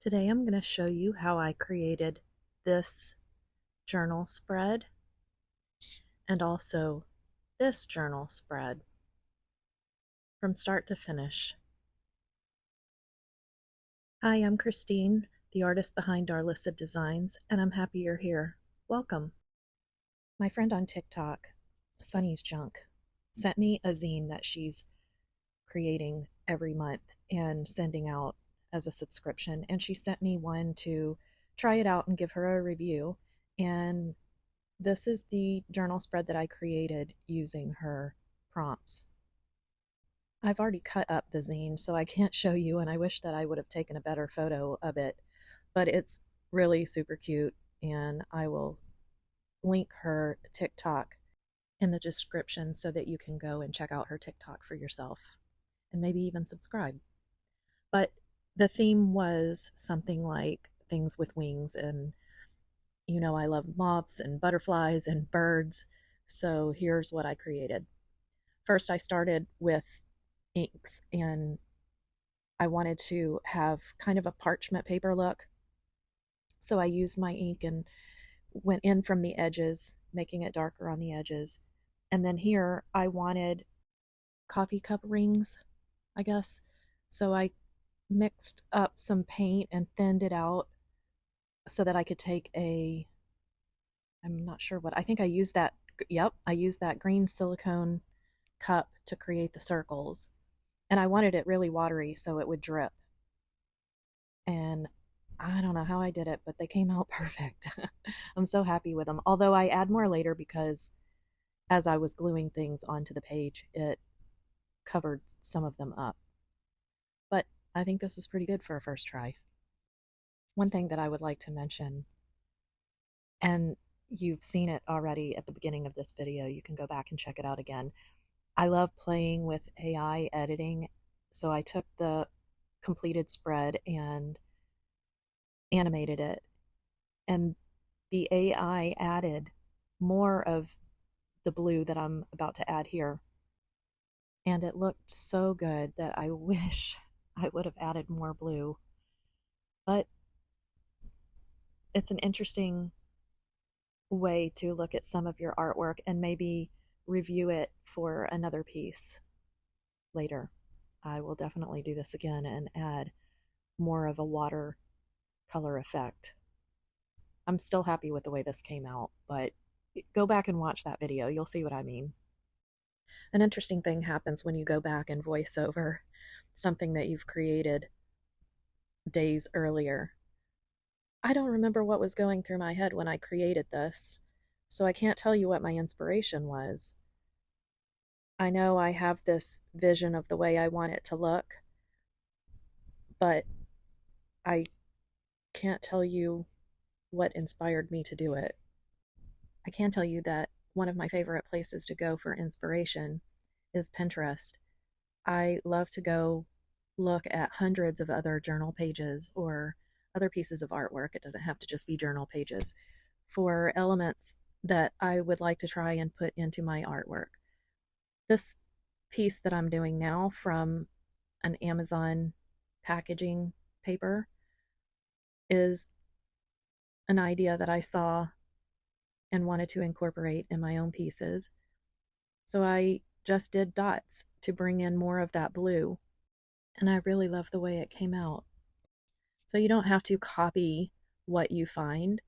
Today I'm going to show you how I created this journal spread and also this journal spread from start to finish. Hi, I'm Christine, the artist behind Darlyssa Designs, and I'm happy you're here. Welcome. My friend on TikTok, Sunny's Junk, sent me a zine that she's creating every month and sending out as a subscription, and she sent me one to try it out and give her a review. And this is the journal spread that I created using her prompts. I've already cut up the zine, so I can't show you, and I wish that I would have taken a better photo of it, but it's really super cute, and I will link her TikTok in the description so that you can go and check out her TikTok for yourself and maybe even subscribe. But the theme was something like things with wings, and I love moths and butterflies and birds. So here's what I created. First, I started with inks, and I wanted to have kind of a parchment paper look. So I used my ink and went in from the edges, making it darker on the edges. And then here I wanted coffee cup rings, I guess. So I mixed up some paint and thinned it out so that I could take I'm not sure what, I think I used that, yep, I used that green silicone cup to create the circles. And I wanted it really watery so it would drip. And I don't know how I did it, but they came out perfect. I'm so happy with them. Although I add more later because as I was gluing things onto the page, it covered some of them up. But I think this is pretty good for a first try. One thing that I would like to mention, and you've seen it already at the beginning of this video, you can go back and check it out again. I love playing with AI editing, so I took the completed spread and animated it, and the AI added more of the blue that I'm about to add here, and it looked so good that I wish I would have added more blue. But it's an interesting way to look at some of your artwork and maybe review it for another piece later. I will definitely do this again and add more of a water color effect. I'm still happy with the way this came out, but go back and watch that video. You'll see what I mean. An interesting thing happens when you go back and voice over something that you've created days earlier. I don't remember what was going through my head when I created this, so I can't tell you what my inspiration was. I know I have this vision of the way I want it to look, but I can't tell you what inspired me to do it. I can tell you that one of my favorite places to go for inspiration is Pinterest. I love to go look at hundreds of other journal pages or other pieces of artwork. It doesn't have to just be journal pages, for elements that I would like to try and put into my artwork. This piece that I'm doing now from an Amazon packaging paper is an idea that I saw and wanted to incorporate in my own pieces. So I just did dots to bring in more of that blue, and I really love the way it came out. So you don't have to copy what you find,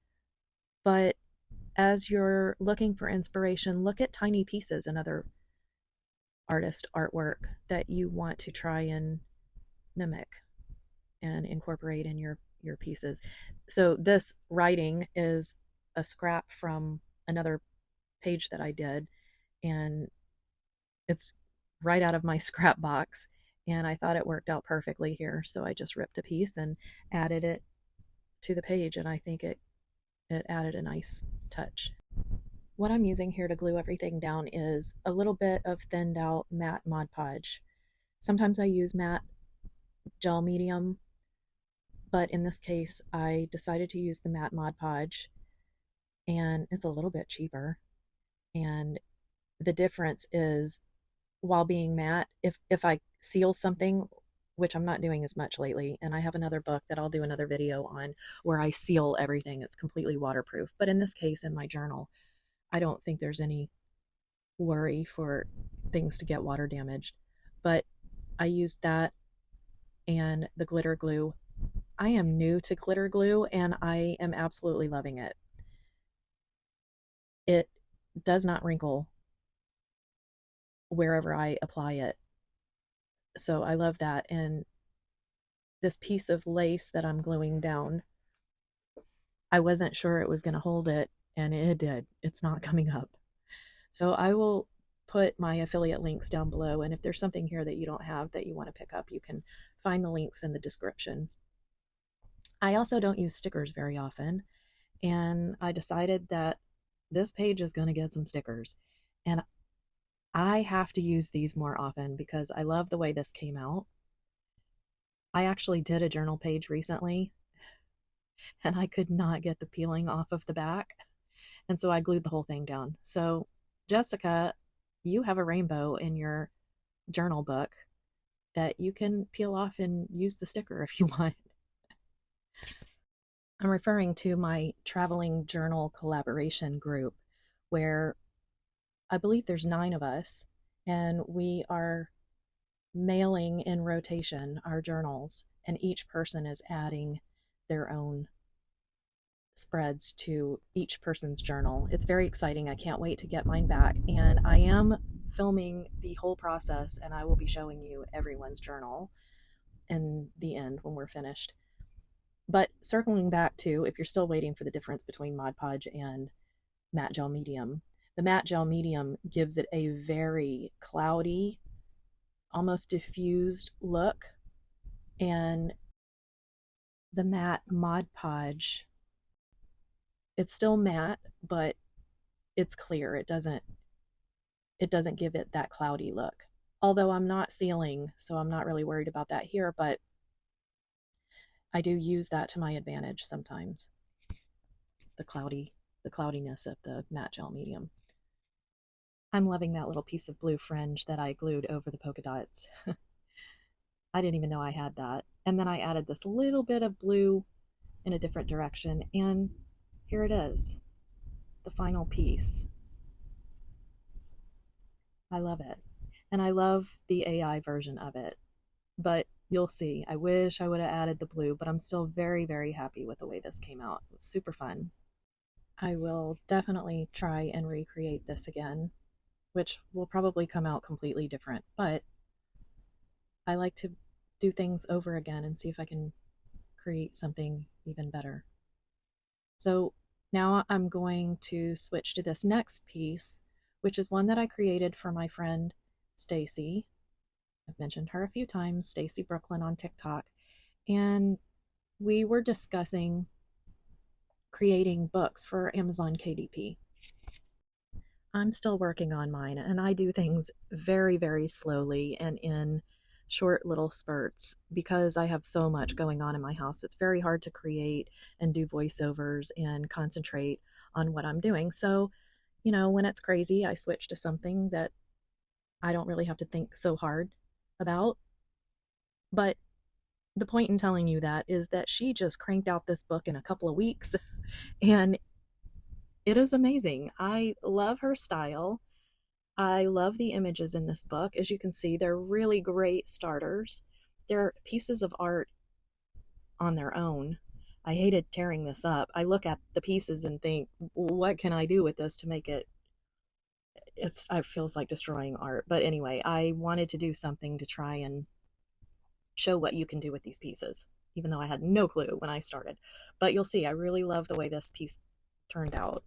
but as you're looking for inspiration, look at tiny pieces and other artist artwork that you want to try and mimic and incorporate in your pieces. So this writing is a scrap from another page that I did, and it's right out of my scrap box, and I thought it worked out perfectly here, so I just ripped a piece and added it to the page, and I think it added a nice touch. What I'm using here to glue everything down is a little bit of thinned out matte Mod Podge. Sometimes I use matte gel medium, but in this case I decided to use the matte Mod Podge, and it's a little bit cheaper. And the difference is, while being matte, if I seal something which I'm not doing as much lately. And I have another book that I'll do another video on where I seal everything. It's completely waterproof. But in this case, in my journal, I don't think there's any worry for things to get water damaged. But I used that and the glitter glue. I am new to glitter glue and I am absolutely loving it. It does not wrinkle wherever I apply it. So I love that. And this piece of lace that I'm gluing down, I wasn't sure it was going to hold it, and it did. It's not coming up. So I will put my affiliate links down below. And if there's something here that you don't have that you want to pick up, you can find the links in the description. I also don't use stickers very often. And I decided that this page is going to get some stickers. And I have to use these more often because I love the way this came out. I actually did a journal page recently and I could not get the peeling off of the back. And so I glued the whole thing down. So, Jessica, you have a rainbow in your journal book that you can peel off and use the sticker if you want. I'm referring to my traveling journal collaboration group where I believe there's 9 of us and we are mailing in rotation our journals and each person is adding their own spreads to each person's journal. It's very exciting. I can't wait to get mine back. And I am filming the whole process and I will be showing you everyone's journal in the end when we're finished. But circling back to, if you're still waiting for the difference between Mod Podge and matte gel medium, the matte gel medium gives it a very cloudy, almost diffused look. And the matte Mod Podge, it's still matte, but it's clear. It doesn't give it that cloudy look. Although I'm not sealing, so I'm not really worried about that here, but I do use that to my advantage sometimes. The cloudiness of the matte gel medium. I'm loving that little piece of blue fringe that I glued over the polka dots. I didn't even know I had that. And then I added this little bit of blue in a different direction, and here it is, the final piece. I love it. And I love the AI version of it. But you'll see, I wish I would have added the blue, but I'm still very, very happy with the way this came out. It was super fun. I will definitely try and recreate this again, which will probably come out completely different, but I like to do things over again and see if I can create something even better. So now I'm going to switch to this next piece, which is one that I created for my friend Stacy. I've mentioned her a few times, Stacy Brooklyn on TikTok, and we were discussing creating books for Amazon KDP. I'm still working on mine, and I do things very, very slowly and in short little spurts because I have so much going on in my house. It's very hard to create and do voiceovers and concentrate on what I'm doing. So, when it's crazy, I switch to something that I don't really have to think so hard about. But the point in telling you that is that she just cranked out this book in a couple of weeks and it is amazing. I love her style. I love the images in this book. As you can see, they're really great starters. They're pieces of art on their own. I hated tearing this up. I look at the pieces and think, what can I do with this to make it it feels like destroying art. But anyway, I wanted to do something to try and show what you can do with these pieces, even though I had no clue when I started. But you'll see, I really love the way this piece turned out.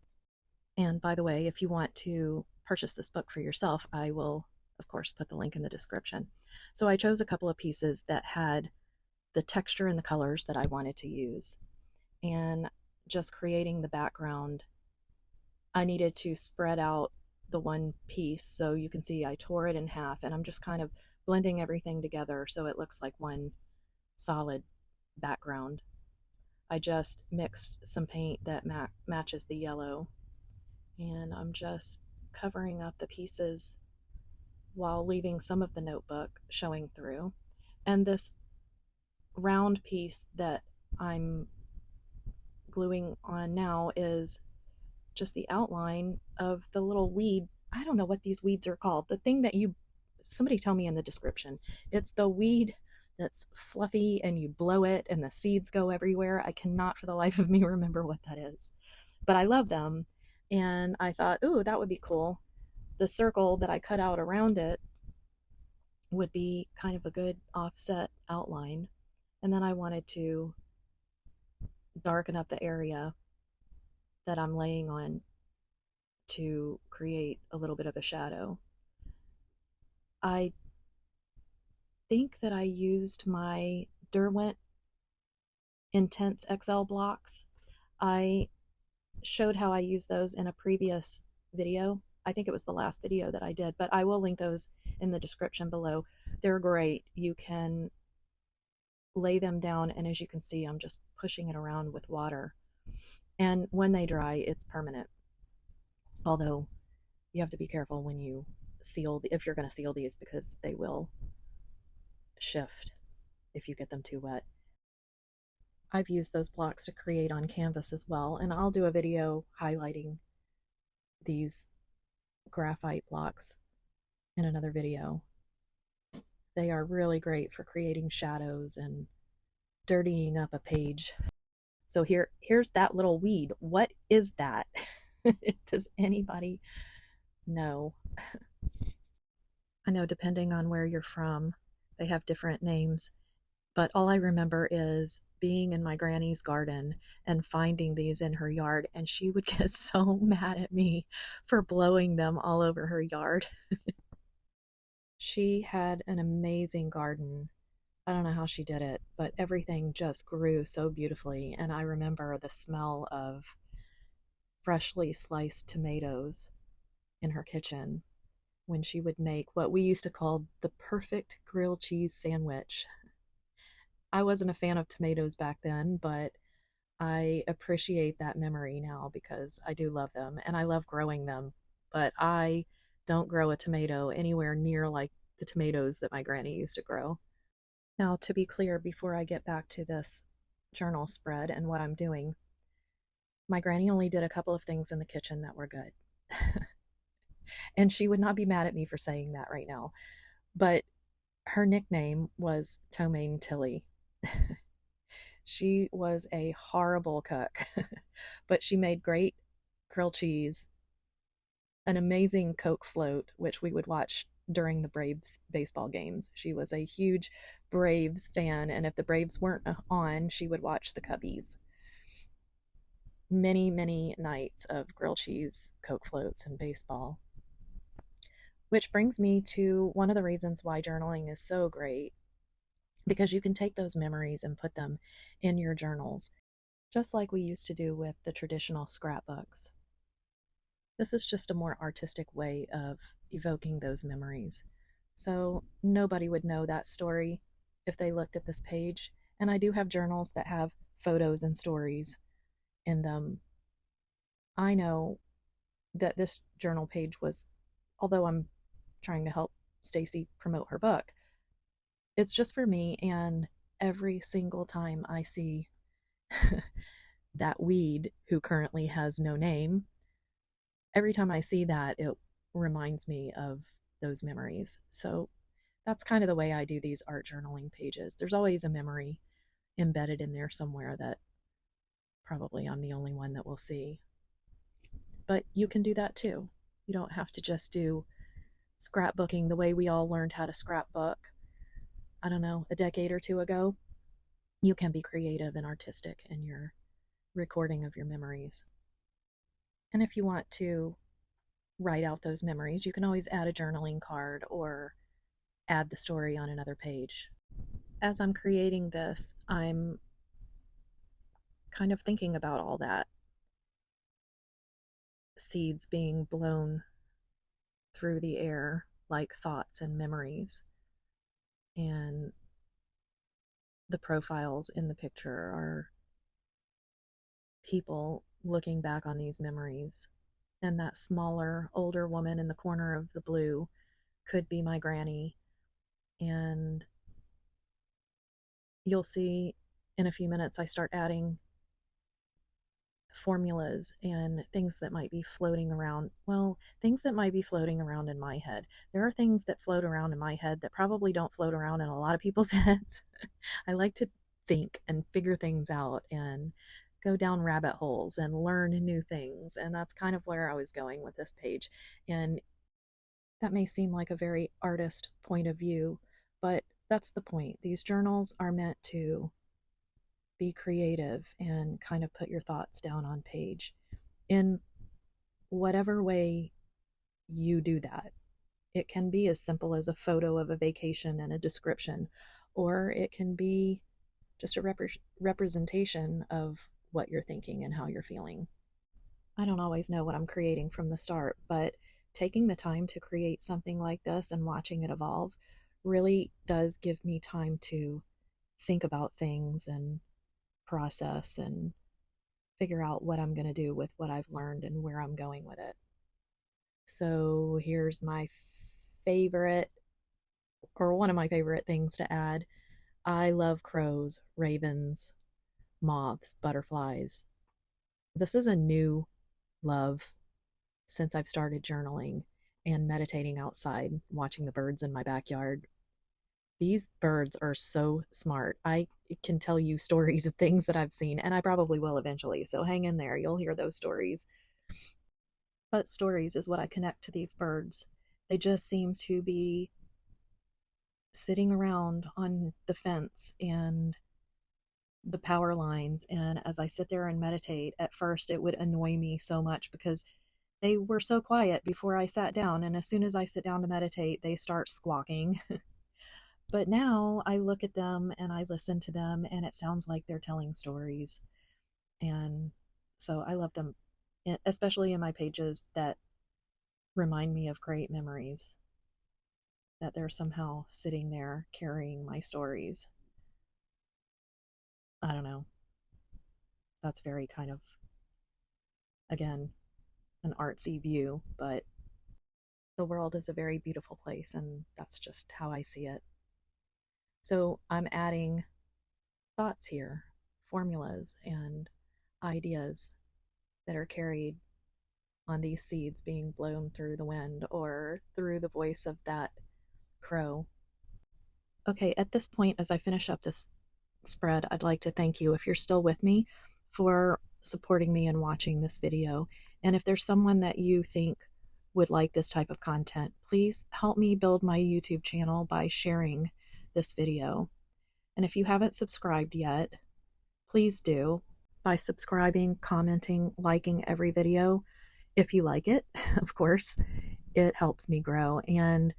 And by the way, if you want to purchase this book for yourself, I will, of course, put the link in the description. So I chose a couple of pieces that had the texture and the colors that I wanted to use. And just creating the background, I needed to spread out the one piece. So you can see I tore it in half and I'm just kind of blending everything together so it looks like one solid background. I just mixed some paint that matches the yellow, and I'm just covering up the pieces while leaving some of the notebook showing through. And this round piece that I'm gluing on now is just the outline of the little weed. I don't know what these weeds are called. The thing that somebody tell me in the description. It's the weed that's fluffy and you blow it and the seeds go everywhere. I cannot for the life of me remember what that is. But I love them. And I thought, ooh, that would be cool. The circle that I cut out around it would be kind of a good offset outline. And then I wanted to darken up the area that I'm laying on to create a little bit of a shadow. I think that I used my Derwent Intense XL blocks. I showed how I use those in a previous video. I think it was the last video that I did, but I will link those in the description below. They're great. You can lay them down, and as you can see, I'm just pushing it around with water. And when they dry, it's permanent. Although you have to be careful when you if you're going to seal these, because they will shift if you get them too wet. I've used those blocks to create on canvas as well, and I'll do a video highlighting these graphite blocks in another video. They are really great for creating shadows and dirtying up a page. So here's that little weed. What is that? Does anybody know? I know depending on where you're from, they have different names, but all I remember is being in my granny's garden and finding these in her yard, and she would get so mad at me for blowing them all over her yard. She had an amazing garden. I don't know how she did it, but everything just grew so beautifully, and I remember the smell of freshly sliced tomatoes in her kitchen when she would make what we used to call the perfect grilled cheese sandwich. I wasn't a fan of tomatoes back then, but I appreciate that memory now because I do love them and I love growing them. But I don't grow a tomato anywhere near like the tomatoes that my granny used to grow. Now, to be clear, before I get back to this journal spread and what I'm doing, my granny only did a couple of things in the kitchen that were good. And she would not be mad at me for saying that right now. But her nickname was Ptomaine Tilly. She was a horrible cook, but she made great grilled cheese, an amazing Coke float, which we would watch during the Braves baseball games. She was a huge Braves fan, and if the Braves weren't on, she would watch the Cubbies. Many, many nights of grilled cheese, Coke floats, and baseball. Which brings me to one of the reasons why journaling is so great, because you can take those memories and put them in your journals, just like we used to do with the traditional scrapbooks. This is just a more artistic way of evoking those memories. So nobody would know that story if they looked at this page. And I do have journals that have photos and stories in them. I know that this journal page was, although I'm trying to help Stacy promote her book, it's just for me, and every single time I see that weed who currently has no name, every time I see that, it reminds me of those memories. So that's kind of the way I do these art journaling pages. There's always a memory embedded in there somewhere that probably I'm the only one that will see. But you can do that too. You don't have to just do scrapbooking the way we all learned how to scrapbook, I don't know, a decade or two ago. You can be creative and artistic in your recording of your memories. And if you want to write out those memories, you can always add a journaling card or add the story on another page. As I'm creating this, I'm kind of thinking about all that. Seeds being blown through the air like thoughts and memories. And the profiles in the picture are people looking back on these memories. And that smaller, older woman in the corner of the blue could be my granny. And you'll see in a few minutes I start adding formulas and things that might be floating around. Well, things that might be floating around in my head. There are things that float around in my head that probably don't float around in a lot of people's heads. I like to think and figure things out and go down rabbit holes and learn new things. And that's kind of where I was going with this page. And that may seem like a very artist point of view, but that's the point. These journals are meant to be creative and kind of put your thoughts down on page in whatever way you do that. It can be as simple as a photo of a vacation and a description, or it can be just a representation of what you're thinking and how you're feeling. I don't always know what I'm creating from the start, but taking the time to create something like this and watching it evolve really does give me time to think about things and process and figure out what I'm going to do with what I've learned and where I'm going with it. So here's my favorite, or one of my favorite things to add. I love crows, ravens, moths, butterflies. This is a new love since I've started journaling and meditating outside, watching the birds in my backyard. These birds are so smart. I can tell you stories of things that I've seen, and I probably will eventually. So hang in there. You'll hear those stories. But stories is what I connect to these birds. They just seem to be sitting around on the fence and the power lines. And as I sit there and meditate, at first it would annoy me so much because they were so quiet before I sat down. And as soon as I sit down to meditate, they start squawking. But now I look at them and I listen to them, and it sounds like they're telling stories. And so I love them, especially in my pages that remind me of great memories, that they're somehow sitting there carrying my stories. I don't know. That's very kind of, again, an artsy view, but the world is a very beautiful place, and that's just how I see it. So I'm adding thoughts here, formulas, and ideas that are carried on these seeds being blown through the wind or through the voice of that crow. Okay, at this point, as I finish up this spread, I'd like to thank you, if you're still with me, for supporting me and watching this video. And if there's someone that you think would like this type of content, please help me build my YouTube channel by sharing this video. And if you haven't subscribed yet, please do by subscribing, commenting, liking every video. If you like it, of course, it helps me grow. And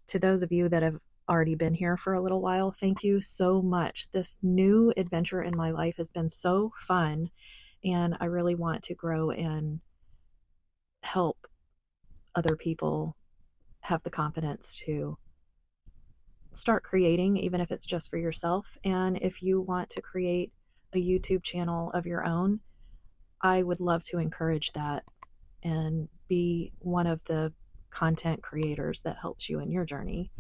to those of you that have already been here for a little while, thank you so much. This new adventure in my life has been so fun, and I really want to grow and help other people have the confidence to start creating, even if it's just for yourself. And if you want to create a YouTube channel of your own, I would love to encourage that and be one of the content creators that helps you in your journey.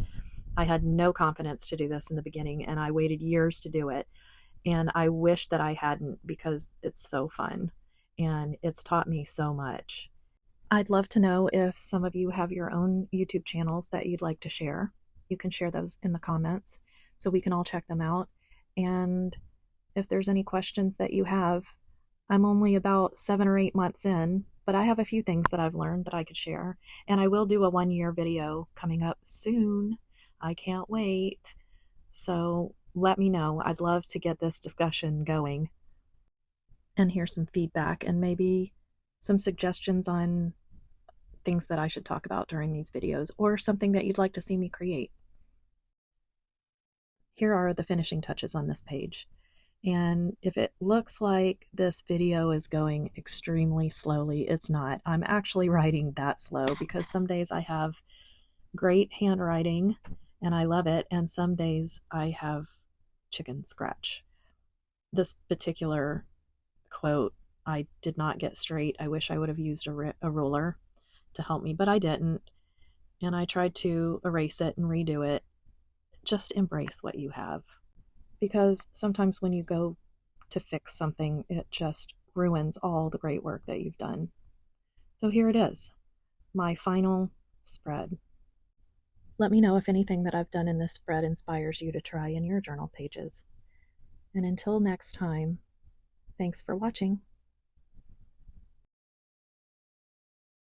I had no confidence to do this in the beginning, and I waited years to do it. And I wish that I hadn't, because it's so fun and it's taught me so much. I'd love to know if some of you have your own YouTube channels that you'd like to share. You can share those in the comments so we can all check them out. And if there's any questions that you have, I'm only about 7 or 8 months in, but I have a few things that I've learned that I could share. And I will do a 1-year video coming up soon. I can't wait. So let me know. I'd love to get this discussion going and hear some feedback and maybe some suggestions on things that I should talk about during these videos, or something that you'd like to see me create. Here are the finishing touches on this page. And if it looks like this video is going extremely slowly, it's not. I'm actually writing that slow because some days I have great handwriting and I love it, and some days I have chicken scratch. This particular quote I did not get straight. I wish I would have used a ruler to help me, but I didn't. And I tried to erase it and redo it. Just embrace what you have. because sometimes when you go to fix something, it just ruins all the great work that you've done. So here it is, my final spread. Let me know if anything that I've done in this spread inspires you to try in your journal pages. And until next time, thanks for watching.